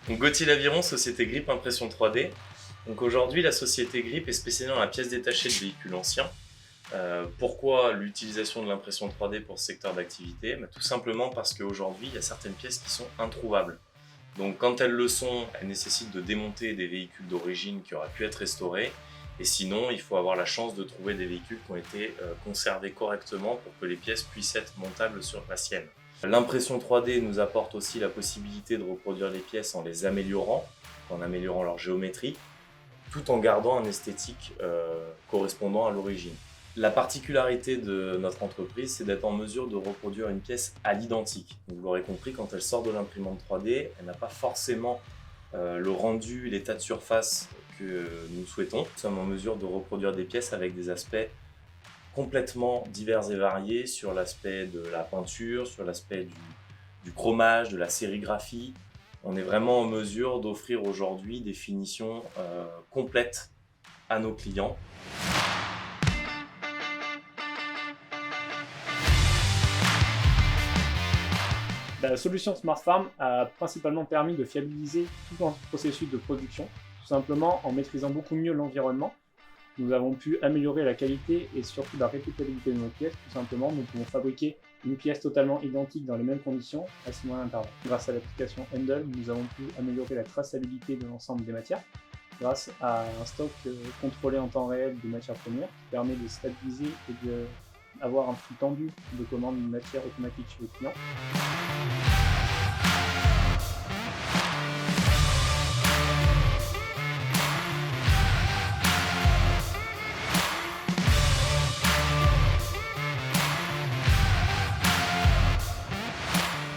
Donc Gauthier Laviron, société Grip Impression 3D. Donc aujourd'hui, la société Grip est spécialisée dans la pièce détachée de véhicules anciens. Pourquoi l'utilisation de l'impression 3D pour ce secteur d'activité? Tout simplement parce qu'aujourd'hui, il y a certaines pièces qui sont introuvables. Donc quand elles le sont, elles nécessitent de démonter des véhicules d'origine qui auraient pu être restaurés. Et sinon, il faut avoir la chance de trouver des véhicules qui ont été conservés correctement pour que les pièces puissent être montables sur la sienne. L'impression 3D nous apporte aussi la possibilité de reproduire les pièces en les améliorant, en améliorant leur géométrie, tout en gardant un esthétique correspondant à l'origine. La particularité de notre entreprise, c'est d'être en mesure de reproduire une pièce à l'identique. Vous l'aurez compris, quand elle sort de l'imprimante 3D, elle n'a pas forcément le rendu, l'état de surface que nous souhaitons. Nous sommes en mesure de reproduire des pièces avec des aspects complètement divers et variés sur l'aspect de la peinture, sur l'aspect du chromage, de la sérigraphie. On est vraiment en mesure d'offrir aujourd'hui des finitions complètes à nos clients. La solution Smart Farm a principalement permis de fiabiliser tout le processus de production, tout simplement en maîtrisant beaucoup mieux l'environnement. Nous avons pu améliorer la qualité et surtout la répétabilité de nos pièces. Tout simplement, nous pouvons fabriquer une pièce totalement identique dans les mêmes conditions à 6 mois d'intervalle. Grâce à l'application Handle, nous avons pu améliorer la traçabilité de l'ensemble des matières grâce à un stock contrôlé en temps réel de matières premières qui permet de stabiliser et d'avoir un flux tendu de commandes de matières automatiques chez le client.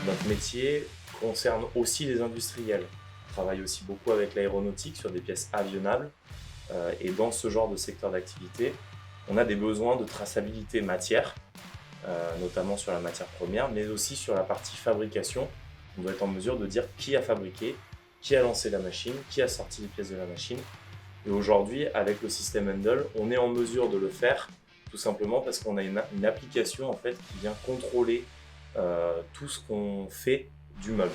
Notre métier concerne aussi les industriels. On travaille aussi beaucoup avec l'aéronautique sur des pièces avionnables. Et dans ce genre de secteur d'activité, on a des besoins de traçabilité matière, notamment sur la matière première, mais aussi sur la partie fabrication. On doit être en mesure de dire qui a fabriqué, qui a lancé la machine, qui a sorti les pièces de la machine. Et aujourd'hui, avec le système Handle, on est en mesure de le faire tout simplement parce qu'on a une application en fait, qui vient contrôler tout ce qu'on fait du meuble.